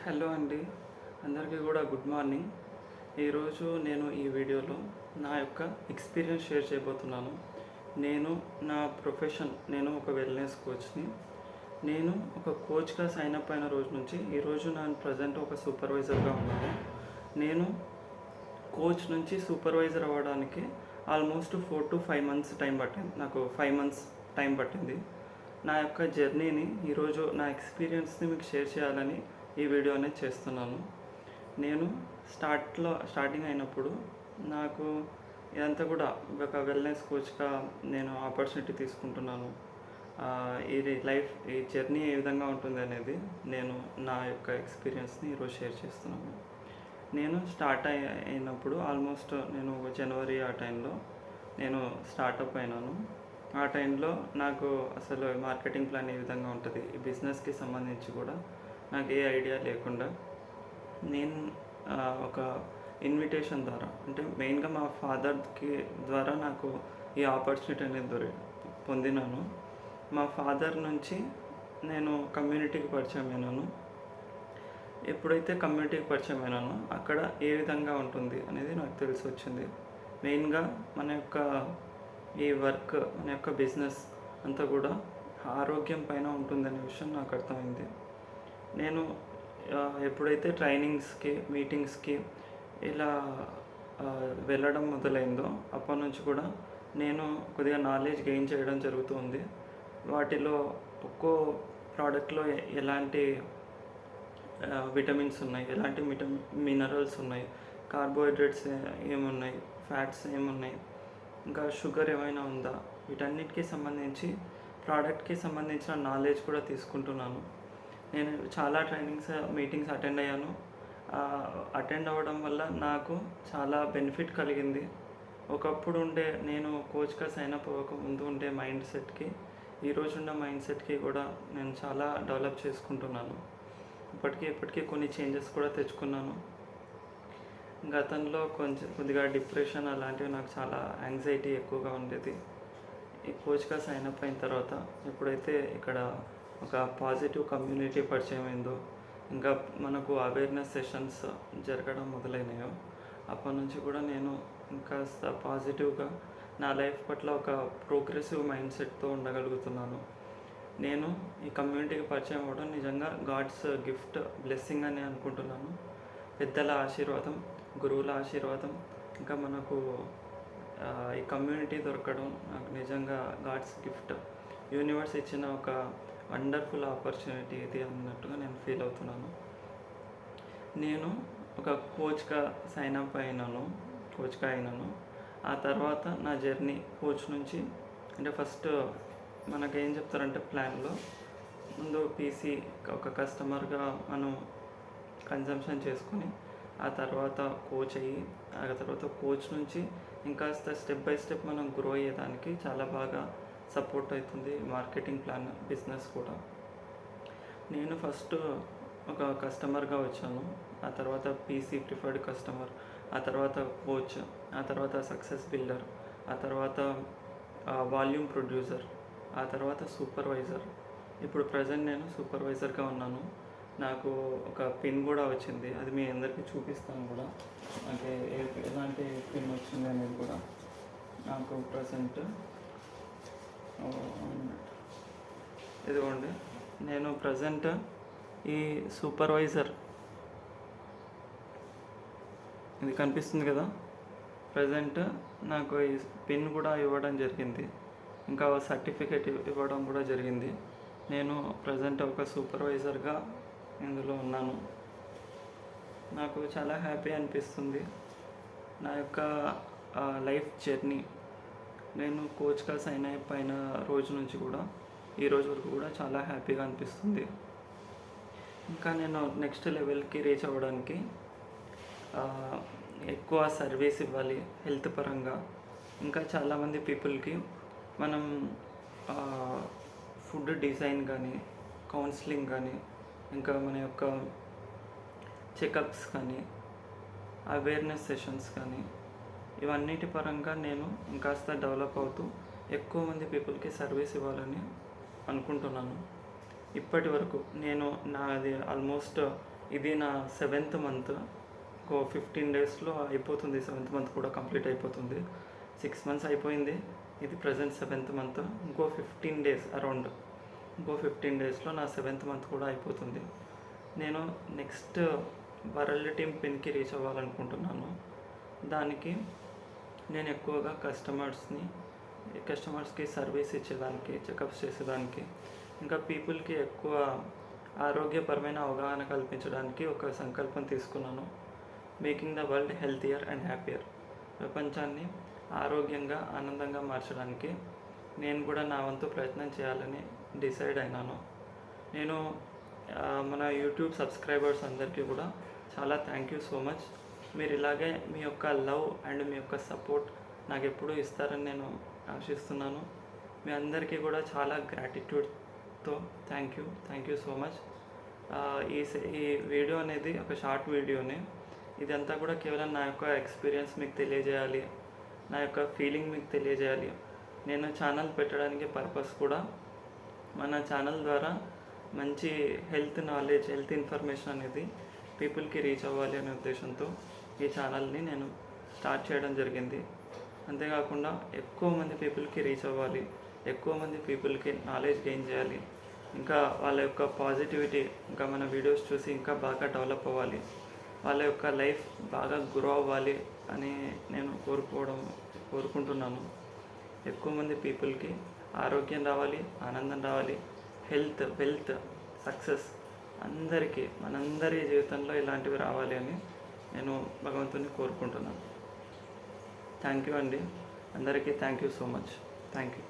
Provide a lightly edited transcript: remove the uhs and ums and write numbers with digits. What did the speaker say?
Hello అండి. అందరికీ కూడా గుడ్ మార్నింగ్. ఈరోజు నేను ఈ వీడియోలో నా యొక్క ఎక్స్పీరియన్స్ షేర్ చేయబోతున్నాను. నేను నా ప్రొఫెషన్ నేను ఒక వెల్‌నెస్ కోచ్‌ని. నేను ఒక కోచ్‌గా సైన్ అప్ అయిన రోజు నుంచి ఈరోజు నేను ప్రెజెంట్ ఒక సూపర్వైజర్‌గా ఉన్నాను. నేను కోచ్ నుంచి సూపర్వైజర్ అవ్వడానికి ఆల్మోస్ట్ 4-5 మంత్స్ టైం పట్టింది. నాకు 5 మంత్స్ టైం పట్టింది. నా యొక్క జర్నీని ఈరోజు నా ఎక్స్పీరియన్స్‌ని మీకు షేర్ చేయాలని ఈ వీడియో అనేది చేస్తున్నాను. నేను స్టార్టింగ్ అయినప్పుడు నాకు ఇదంతా కూడా ఒక వెల్‌నెస్ కోచ్‌గా నేను ఆపర్చునిటీ తీసుకుంటున్నాను. ఈ జర్నీ ఏ విధంగా ఉంటుంది అనేది నేను నా యొక్క ఎక్స్పీరియన్స్‌ని ఈరోజు షేర్ చేస్తున్నాను. నేను అయినప్పుడు ఆల్మోస్ట్ నేను జనవరి ఆ టైంలో నేను స్టార్టప్ అయినాను. ఆ టైంలో నాకు అసలు మార్కెటింగ్ ప్లాన్ ఏ విధంగా ఉంటుంది, ఈ బిజినెస్కి సంబంధించి కూడా నాకు ఏ ఐడియా లేకుండా నేను ఒక ఇన్విటేషన్ ద్వారా, అంటే మెయిన్గా మా ఫాదర్కి ద్వారా నాకు ఈ ఆపర్చునిటీ అనేది పొందినాను. మా ఫాదర్ నుంచి నేను కమ్యూనిటీకి పరిచయం అయినాను. ఎప్పుడైతే కమ్యూనిటీకి పరిచయం అయినానో అక్కడ ఏ విధంగా ఉంటుంది అనేది నాకు తెలిసి వచ్చింది. మెయిన్గా మన యొక్క ఈ వర్క్, మన యొక్క బిజినెస్ అంతా కూడా ఆరోగ్యం పైన ఉంటుందనే విషయం నాకు అర్థమైంది. నేను ఎప్పుడైతే ట్రైనింగ్స్కి, మీటింగ్స్కి ఇలా వెళ్ళడం మొదలైందో అప్పటి నుంచి కూడా నేను కొద్దిగా నాలెడ్జ్ గెయిన్ చేయడం జరుగుతుంది. వాటిలో ఒక్కో ప్రోడక్ట్లో ఎలాంటి విటమిన్స్ ఉన్నాయి, ఎలాంటి మినరల్స్ ఉన్నాయి, కార్బోహైడ్రేట్స్ ఏమున్నాయి, ఫ్యాట్స్ ఏమున్నాయి, ఇంకా షుగర్ ఏమైనా ఉందా, వీటన్నిటికీ సంబంధించి ప్రోడక్ట్కి సంబంధించిన నాలెడ్జ్ కూడా తీసుకుంటున్నాను. నేను చాలా మీటింగ్స్ అటెండ్ అయ్యాను. అటెండ్ అవ్వడం వల్ల నాకు చాలా బెనిఫిట్ కలిగింది. ఒకప్పుడు నేను కోచ్గా సైన్ అప్ అవ్వక ముందు ఉండే మైండ్ సెట్కి, ఈరోజు ఉన్న మైండ్ సెట్కి కూడా నేను చాలా డెవలప్ చేసుకుంటున్నాను. ఇప్పటికీ కొన్ని చేంజెస్ కూడా తెచ్చుకున్నాను. గతంలో కొద్దిగా డిప్రెషన్ అలాంటివి, నాకు చాలా యాంగ్జైటీ ఎక్కువగా ఉండేది. ఈ కోచ్గా సైన్ అప్ అయిన తర్వాత ఎప్పుడైతే ఇక్కడ ఒక పాజిటివ్ కమ్యూనిటీ పరిచయం అయిందో, ఇంకా మనకు అవేర్నెస్ సెషన్స్ జరగడం మొదలైనాయో, అప్పటి నుంచి కూడా నేను ఇంకాస్త పాజిటివ్గా నా లైఫ్ పట్ల ఒక ప్రోగ్రెసివ్ మైండ్ సెట్తో ఉండగలుగుతున్నాను. నేను ఈ కమ్యూనిటీకి పరిచయం అవ్వడం నిజంగా గాడ్స్ గిఫ్ట్, బ్లెస్సింగ్ అని అనుకుంటున్నాను. పెద్దల ఆశీర్వాదం, గురువుల ఆశీర్వాదం, ఇంకా మనకు ఈ కమ్యూనిటీ దొరకడం నాకు నిజంగా గాడ్స్ గిఫ్ట్. యూనివర్స్ ఇచ్చిన ఒక వండర్ఫుల్ ఆపర్చునిటీ ఇది అన్నట్టుగా నేను ఫీల్ అవుతున్నాను. నేను ఒక కోచ్గా అయినాను. ఆ తర్వాత నా జర్నీ కోచ్ నుంచి, అంటే ఫస్ట్ మనకేం చెప్తారంటే ప్లాన్లో ముందు పీసీ ఒక కస్టమర్గా మనం కన్జంప్షన్ చేసుకొని, ఆ తర్వాత కోచ్ అయ్యి, ఆ తర్వాత కోచ్ నుంచి ఇంకాస్త స్టెప్ బై స్టెప్ మనం గ్రో అయ్యేదానికి చాలా బాగా సపోర్ట్ అవుతుంది మార్కెటింగ్ ప్లాన్, బిజినెస్ కూడా. నేను ఫస్ట్ ఒక కస్టమర్గా వచ్చాను, ఆ తర్వాత పీసీ ప్రిఫర్డ్ కస్టమర్, ఆ తర్వాత కోచ్, ఆ తర్వాత సక్సెస్ బిల్డర్, ఆ తర్వాత వాల్యూమ్ ప్రొడ్యూసర్, ఆ తర్వాత సూపర్వైజర్. ఇప్పుడు ప్రజెంట్ నేను సూపర్వైజర్గా ఉన్నాను. నాకు ఒక పిన్ కూడా వచ్చింది, అది మీ అందరికీ చూపిస్తాను కూడా, అంటే ఎలాంటి పిన్ వచ్చింది అనేది కూడా. నాకు ప్రజెంట్ ఇదిగోండి, నేను ప్రజెంట్ ఈ సూపర్వైజర్, ఇది కనిపిస్తుంది కదా, ప్రజెంట్ నాకు ఈ పిన్ కూడా ఇవ్వడం జరిగింది, ఇంకా సర్టిఫికేట్ ఇవ్వడం కూడా జరిగింది. నేను ప్రజెంట్ ఒక సూపర్వైజర్గా ఇందులో ఉన్నాను. నాకు చాలా హ్యాపీ అనిపిస్తుంది. నా యొక్క లైఫ్ జర్నీ, నేను కోచ్గా సైన్ అయిన రోజు నుంచి కూడా ఈ రోజు వరకు కూడా చాలా హ్యాపీగా అనిపిస్తుంది. ఇంకా నేను నెక్స్ట్ లెవెల్కి రీచ్ అవ్వడానికి ఎక్కువ సర్వీస్ ఇవ్వాలి హెల్త్ పరంగా. ఇంకా చాలామంది పీపుల్కి మనం ఫుడ్ డిజైన్ కానీ, కౌన్సిలింగ్ కానీ, ఇంకా మన యొక్క చెకప్స్ కానీ, అవేర్నెస్ సెషన్స్ కానీ, ఇవన్నిటి పరంగా నేను ఇంకాస్త డెవలప్ అవుతూ ఎక్కువ మంది పీపుల్కి సర్వీస్ ఇవ్వాలని అనుకుంటున్నాను. ఇప్పటి వరకు నాది ఆల్మోస్ట్ ఇది నా 7th మంత్. ఇంకో 15 డేస్లో అయిపోతుంది. 7th మంత్ కూడా కంప్లీట్ అయిపోతుంది. 6 మంత్స్ అయిపోయింది. ఇది ప్రజెంట్ 7th మంత్. ఇంకో 15 డేస్ అరౌండ్, ఇంకో 15 డేస్లో నా 7th మంత్ కూడా అయిపోతుంది. నేను నెక్స్ట్ వరల్డ్ టీమ్ పిన్కి రీచ్ అవ్వాలనుకుంటున్నాను. దానికి నేను ఎక్కువగా కస్టమర్స్కి సర్వీస్ ఇచ్చేదానికి, చెకప్స్ చేసేదానికి, ఇంకా పీపుల్కి ఎక్కువ ఆరోగ్యపరమైన అవగాహన కల్పించడానికి ఒక సంకల్పం తీసుకున్నాను. Making the world healthier and happier. ప్రపంచాన్ని ఆరోగ్యంగా, ఆనందంగా మార్చడానికి నేను కూడా నా వంతు ప్రయత్నం చేయాలని డిసైడ్ అయినాను. నేను మన యూట్యూబ్ సబ్స్క్రైబర్స్ అందరికీ కూడా చాలా థ్యాంక్ యూ సో మచ్. మీరు ఇలాగే మీ యొక్క లవ్ అండ్ మీ యొక్క సపోర్ట్ నాకు ఎప్పుడూ ఇస్తారని నేను ఆశిస్తున్నాను. మీ అందరికీ కూడా చాలా గ్రాటిట్యూడ్తో థ్యాంక్ యూ సో మచ్. ఈ వీడియో అనేది ఒక షార్ట్ వీడియోనే. ఇదంతా కూడా కేవలం నా యొక్క ఎక్స్పీరియన్స్ మీకు తెలియజేయాలి, నా యొక్క ఫీలింగ్ మీకు తెలియజేయాలి. నేను ఛానల్ పెట్టడానికి పర్పస్ కూడా మన ఛానల్ ద్వారా మంచి హెల్త్ నాలెడ్జ్, హెల్త్ ఇన్ఫర్మేషన్ అనేది పీపుల్కి రీచ్ అవ్వాలి అనే ఉద్దేశంతో ఈ ఛానల్ని నేను స్టార్ట్ చేయడం జరిగింది. అంతేకాకుండా ఎక్కువ మంది పీపుల్కి రీచ్ అవ్వాలి, ఎక్కువ మంది పీపుల్కి నాలెడ్జ్ గెయిన్ చేయాలి, ఇంకా వాళ్ళ యొక్క పాజిటివిటీ ఇంకా మన వీడియోస్ చూసి ఇంకా బాగా డెవలప్ అవ్వాలి, వాళ్ళ యొక్క లైఫ్ బాగా గ్రో అవ్వాలి అని నేను కోరుకుంటున్నాను. ఎక్కువ మంది పీపుల్కి ఆరోగ్యం రావాలి, ఆనందం రావాలి, హెల్త్, వెల్త్, సక్సెస్ అందరికీ, మనందరి జీవితంలో ఇలాంటివి రావాలి అని నేను భగవంతుని కోరుకుంటున్నాను. థ్యాంక్ యూ అండి. అందరికీ thank you so much. Thank you.